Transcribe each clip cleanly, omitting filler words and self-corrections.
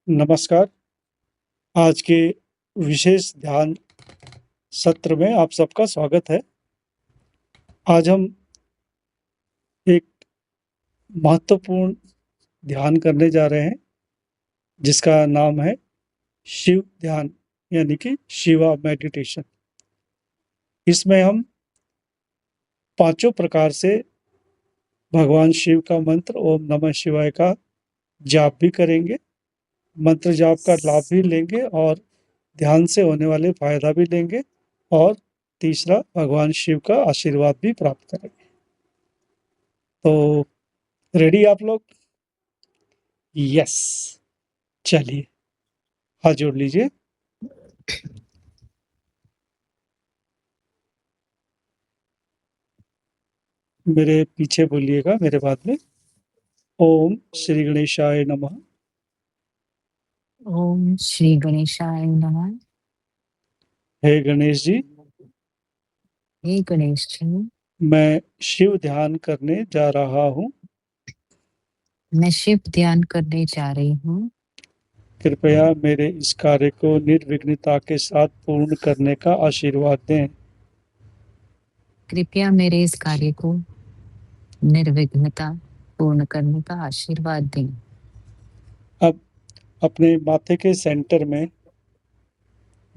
नमस्कार। आज के विशेष ध्यान सत्र में आप सबका स्वागत है। आज हम एक महत्वपूर्ण ध्यान करने जा रहे हैं, जिसका नाम है शिव ध्यान यानी कि शिवा मेडिटेशन। इसमें हम पांचों प्रकार से भगवान शिव का मंत्र ओम नमः शिवाय का जाप भी करेंगे, मंत्र जाप का लाभ भी लेंगे और ध्यान से होने वाले फायदा भी लेंगे और तीसरा भगवान शिव का आशीर्वाद भी प्राप्त करेंगे। तो रेडी आप लोग? यस। चलिए हाथ जोड़ लीजिए। मेरे पीछे बोलिएगा, मेरे बाद में। ओम श्री गणेशाय नमः। ओम श्री गणेशाय नमः। हे गणेश जी, हे गणेश जी, मैं शिव ध्यान करने जा रहा हूँ। मैं शिव ध्यान करने जा रही हूँ। कृपया मेरे इस कार्य को निर्विघ्नता के साथ पूर्ण करने का आशीर्वाद दें। कृपया मेरे इस कार्य को निर्विघ्नता पूर्ण करने का आशीर्वाद दें। अब अपने माथे के सेंटर में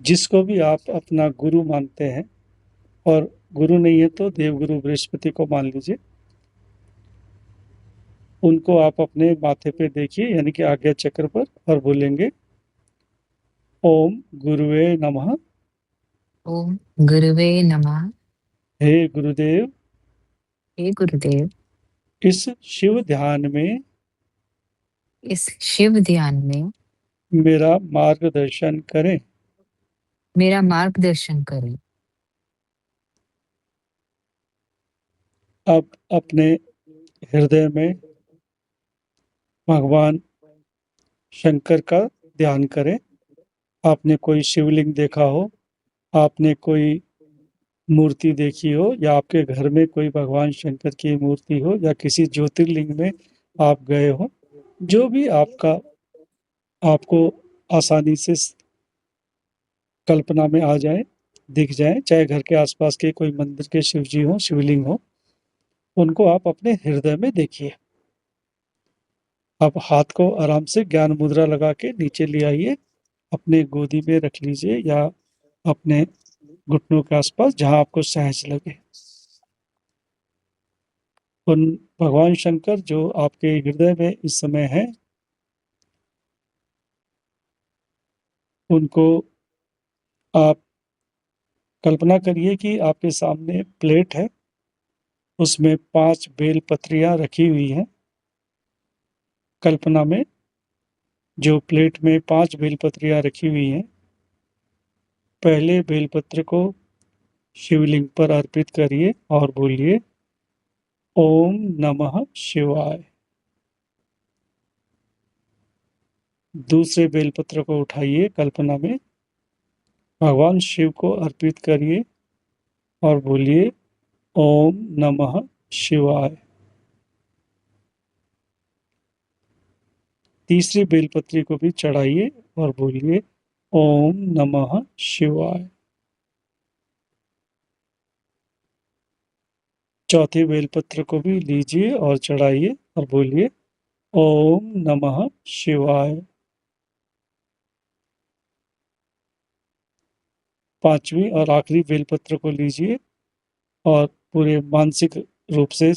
जिसको भी आप अपना गुरु मानते हैं, और गुरु नहीं है तो देवगुरु बृहस्पति को मान लीजिए, उनको आप अपने माथे पे देखिए यानी कि आज्ञा चक्र पर, और बोलेंगे ओम गुरुवे नमः। ओम गुरुवे नमः। हे गुरुदेव, हे गुरुदेव, इस शिव ध्यान में इस शिव ध्यान में मेरा मार्गदर्शन करें। मेरा मार्गदर्शन करें। अब अपने हृदय में भगवान शंकर का ध्यान करें। आपने कोई शिवलिंग देखा हो, आपने कोई मूर्ति देखी हो, या आपके घर में कोई भगवान शंकर की मूर्ति हो, या किसी ज्योतिर्लिंग में आप गए हो, जो भी आपका आपको आसानी से कल्पना में आ जाए, दिख जाए, चाहे घर के आसपास के कोई मंदिर के शिव जी हो, शिवलिंग हो, उनको आप अपने हृदय में देखिए। आप हाथ को आराम से ज्ञान मुद्रा लगा के नीचे ले आइए, अपने गोदी में रख लीजिए या अपने घुटनों के आसपास, जहां आपको सहज लगे। उन भगवान शंकर जो आपके हृदय में इस समय हैं, उनको आप कल्पना करिए कि आपके सामने प्लेट है, उसमें 5 बेल पत्रियां रखी हुई हैं। कल्पना में जो प्लेट में 5 बेलपत्रियां रखी हुई हैं, पहले बेलपत्र को शिवलिंग पर अर्पित करिए और बोलिए ओम नमः शिवाय। दूसरे बेलपत्र को उठाइए, कल्पना में भगवान शिव को अर्पित करिए और बोलिए ओम नमः शिवाय। तीसरी बेलपत्री को भी चढ़ाइए और बोलिए ओम नमः शिवाय। चौथी बेलपत्र को भी लीजिए और चढ़ाइए और बोलिए ओम नमः शिवाय। पांचवी और आखिरी बेलपत्र को लीजिए और पूरे मानसिक रूप से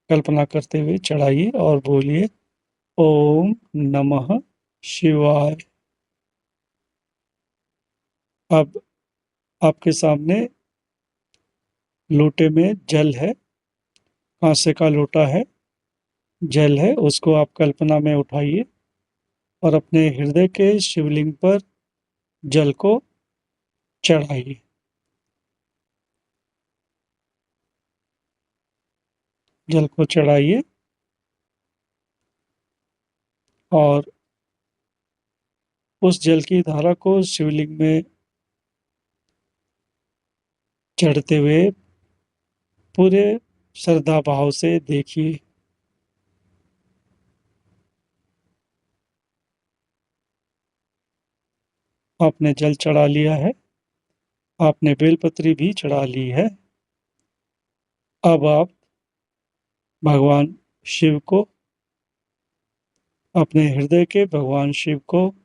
कल्पना करते हुए चढ़ाइए और बोलिए ओम नमः शिवाय। अब आपके सामने लोटे में जल है, कांसे का लोटा है, जल है, उसको आप कल्पना में उठाइए और अपने हृदय के शिवलिंग पर जल को चढ़ाइए। जल को चढ़ाइए और उस जल की धारा को शिवलिंग में चढ़ते हुए पूरे श्रद्धा भाव से देखिए। आपने जल चढ़ा लिया है, आपने बेलपत्री भी चढ़ा ली है। अब आप भगवान शिव को, अपने हृदय के भगवान शिव को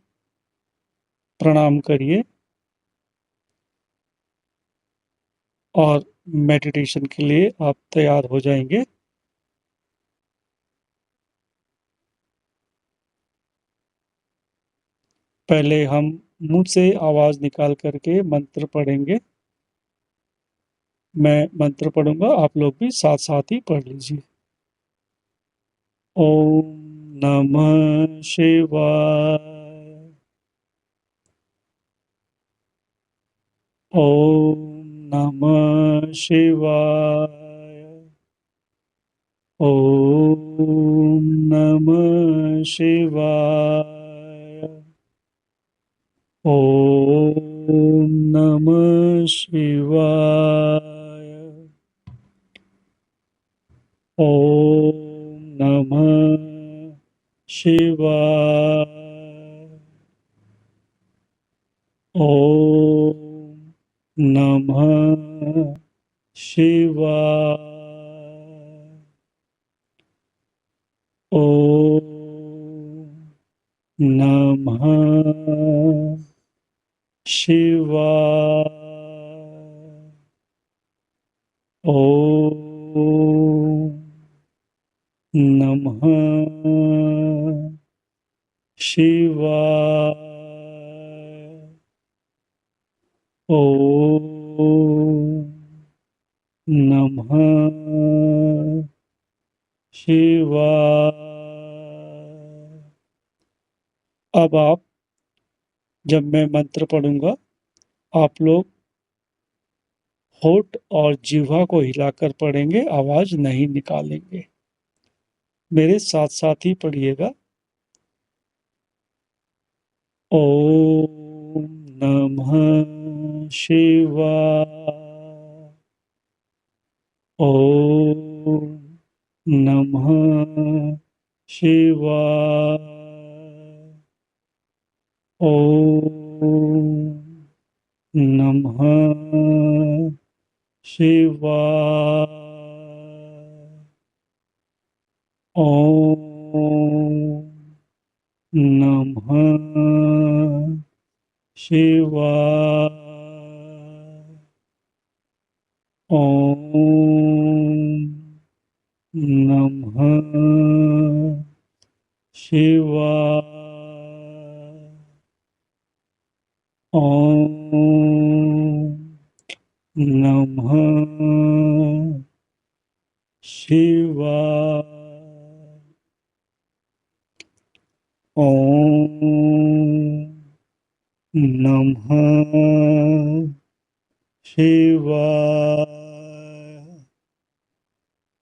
प्रणाम करिए और मेडिटेशन के लिए आप तैयार हो जाएंगे। पहले हम मुंह से आवाज निकाल करके मंत्र पढ़ेंगे। मैं मंत्र पढ़ूंगा, आप लोग भी साथ साथ ही पढ़ लीजिए। ओम नमः शिवाय। ओम नमः शिवाय। ओम नमः शिवाय। ओम नमः शिवाय। ओम नमः शिवाय। ओम नमः शिवाय। ओम नमः शिवाय। ओम नमः शिवाय। ओम नमः शिवाय। अब आप, जब मैं मंत्र पढ़ूंगा, आप लोग होठ और जिह्वा को हिलाकर पढ़ेंगे, आवाज नहीं निकालेंगे। मेरे साथ साथ ही पढ़िएगा। ओम नमः शिवाय। ओम नमः शिवाय। ओम नमः शिवाय। ओम नमः शिवाय। ओम नमः शिवाय। ओम नमः शिवाय। ओम नमः शिवाय।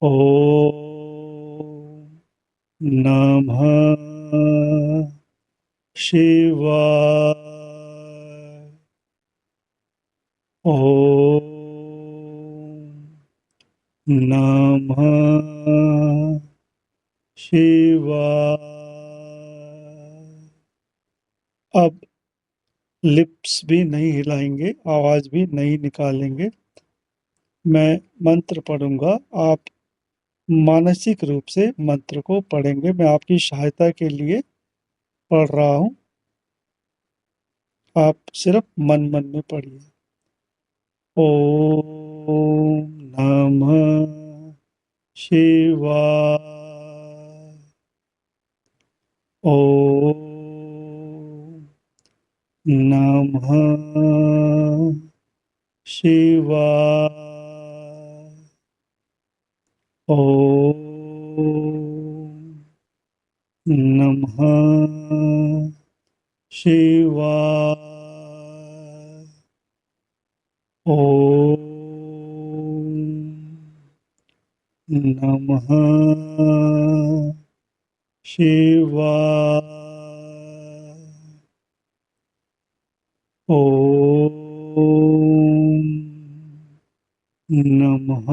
ओम नमः शिवाय। ओम नमः शिवाय। अब लिप्स भी नहीं हिलाएंगे, आवाज भी नहीं निकालेंगे। मैं मंत्र पढ़ूंगा, आप मानसिक रूप से मंत्र को पढ़ेंगे। मैं आपकी सहायता के लिए पढ़ रहा हूं, आप सिर्फ मन मन में पढ़िए। ओम नमः शिवाय। ओम नमः शिवाय। ओम नमः शिवाय। ओम नमः शिवाय। ओम नमः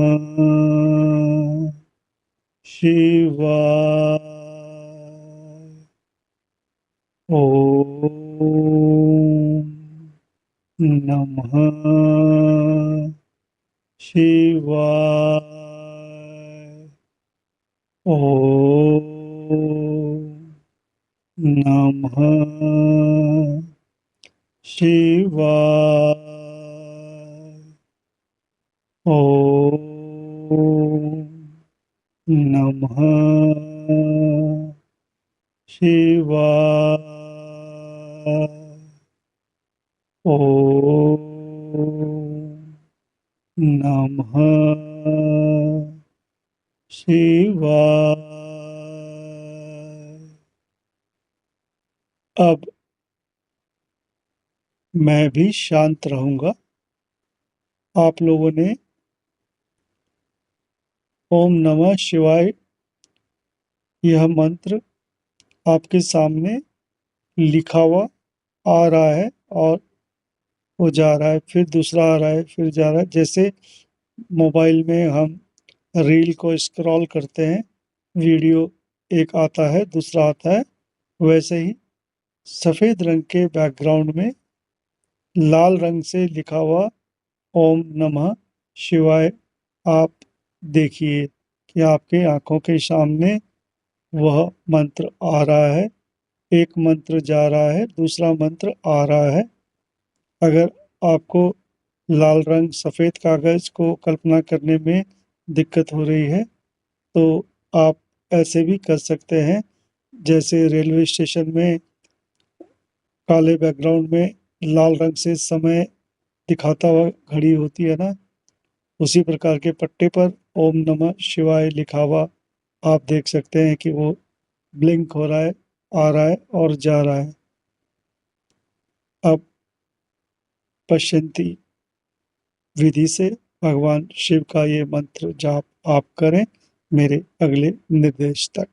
शिवाय। ओम नमः शिवाय। ओम नमः शिवाय। ओम नमः शिवाय। ओम नमः शिवाय। अब मैं भी शांत रहूंगा। आप लोगों ने ओम नमः शिवाय यह मंत्र आपके सामने लिखा हुआ आ रहा है और वो जा रहा है, फिर दूसरा आ रहा है, फिर जा रहा है। जैसे मोबाइल में हम रील को स्क्रॉल करते हैं, वीडियो एक आता है, दूसरा आता है, वैसे ही सफेद रंग के बैकग्राउंड में लाल रंग से लिखा हुआ ओम नमः शिवाय आप देखिए कि आपके आंखों के सामने वह मंत्र आ रहा है। एक मंत्र जा रहा है, दूसरा मंत्र आ रहा है। अगर आपको लाल रंग सफेद कागज को कल्पना करने में दिक्कत हो रही है तो आप ऐसे भी कर सकते हैं। जैसे रेलवे स्टेशन में काले बैकग्राउंड में लाल रंग से समय दिखाता हुआ घड़ी होती है ना, उसी प्रकार के पट्टे पर ओम नमः शिवाय लिखा हुआ आप देख सकते हैं कि वो ब्लिंक हो रहा है, आ रहा है और जा रहा है। अब पश्यंती विधि से भगवान शिव का ये मंत्र जाप आप करें मेरे अगले निर्देश तक।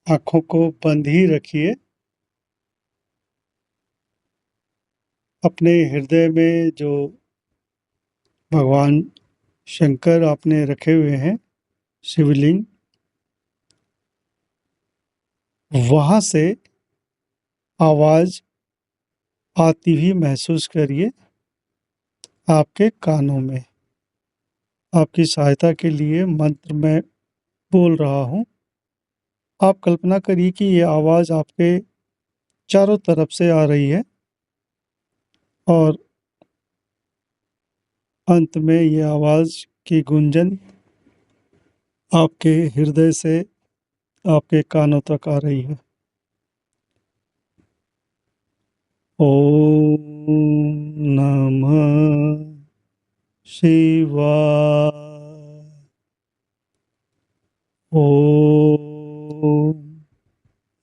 आँखों को बंद ही रखिए। अपने हृदय में जो भगवान शंकर आपने रखे हुए हैं, शिवलिंग, वहाँ से आवाज़ आती हुई महसूस करिए आपके कानों में। आपकी सहायता के लिए मंत्र मैं बोल रहा हूँ। आप कल्पना करिए कि ये आवाज़ आपके चारों तरफ से आ रही है और अंत में ये आवाज़ की गूंजन आपके हृदय से आपके कानों तक आ रही है। ओम नमः शिवाय। ओम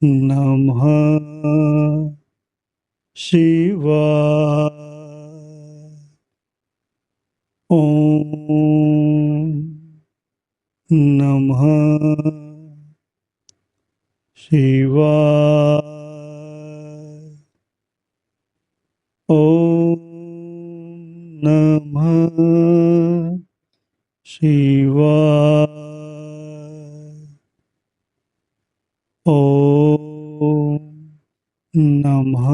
नमः शिवाय। ओम नमः शिवाय। ओम नमः शिवाय। ओम नमः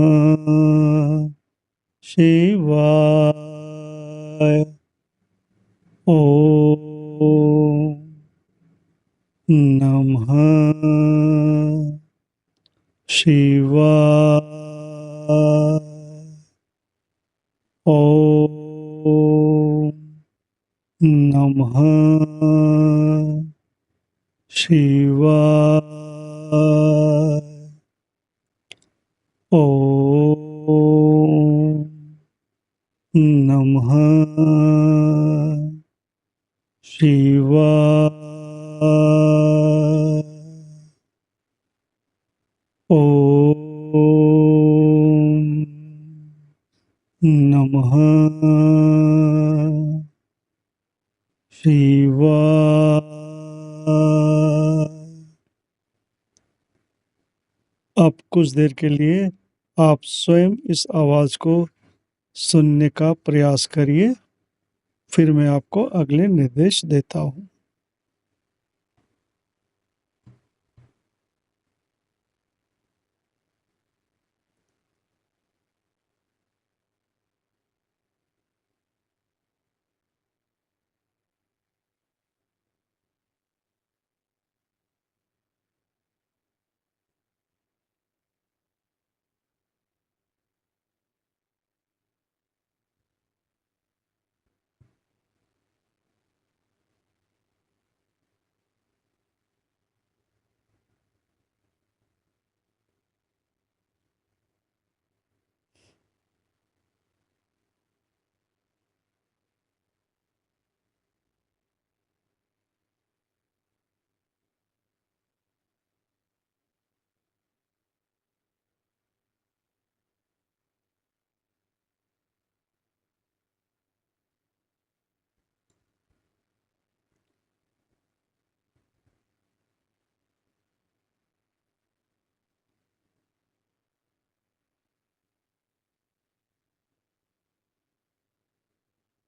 शिवाय। ओम नमः शिवाय। ओम नमः शिवाय। ओम नमः शिवाय। ओम नमः शिवाय। अब कुछ देर के लिए आप स्वयं इस आवाज़ को सुनने का प्रयास करिए, फिर मैं आपको अगले निर्देश देता हूँ।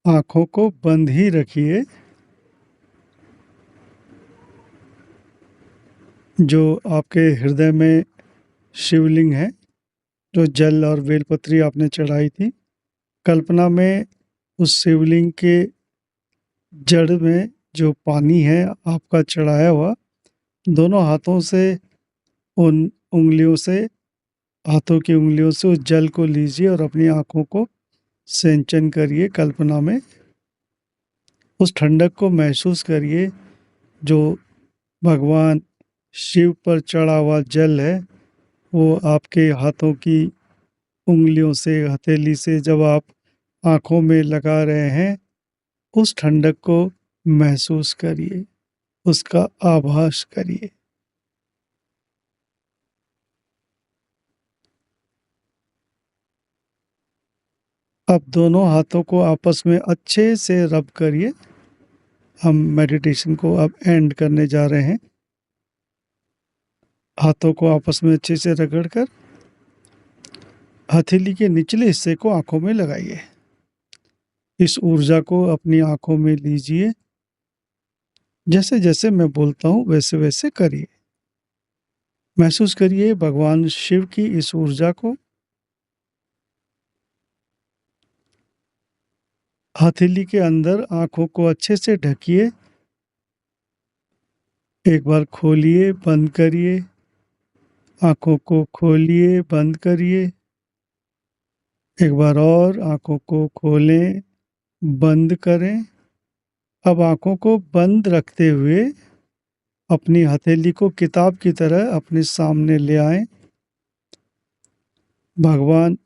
आँखों को बंद ही रखिए। जो आपके हृदय में शिवलिंग है, जो जल और बेलपत्री आपने चढ़ाई थी, कल्पना में उस शिवलिंग के जड़ में जो पानी है आपका चढ़ाया हुआ, दोनों हाथों से उन उंगलियों से, हाथों की उंगलियों से उस जल को लीजिए और अपनी आँखों को सिंचन करिए। कल्पना में उस ठंडक को महसूस करिए जो भगवान शिव पर चढ़ा हुआ जल है, वो आपके हाथों की उंगलियों से, हथेली से जब आप आँखों में लगा रहे हैं, उस ठंडक को महसूस करिए, उसका आभास करिए। अब दोनों हाथों को आपस में अच्छे से रब करिए। हम मेडिटेशन को अब एंड करने जा रहे हैं। हाथों को आपस में अच्छे से रगड़कर हथेली के निचले हिस्से को आंखों में लगाइए। इस ऊर्जा को अपनी आंखों में लीजिए। जैसे जैसे मैं बोलता हूं वैसे वैसे करिए। महसूस करिए भगवान शिव की इस ऊर्जा को। हथेली के अंदर आंखों को अच्छे से ढकिए। एक बार खोलिए, बंद करिए। आंखों को खोलिए, बंद करिए। एक बार और आंखों को खोलें, बंद करें। अब आंखों को बंद रखते हुए अपनी हथेली को किताब की तरह अपने सामने ले आएं। भगवान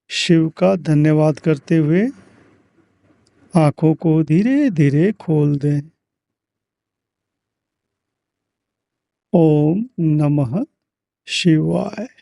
शिव का धन्यवाद करते हुए आंखों को धीरे धीरे खोल दें। ओम नमः शिवाय।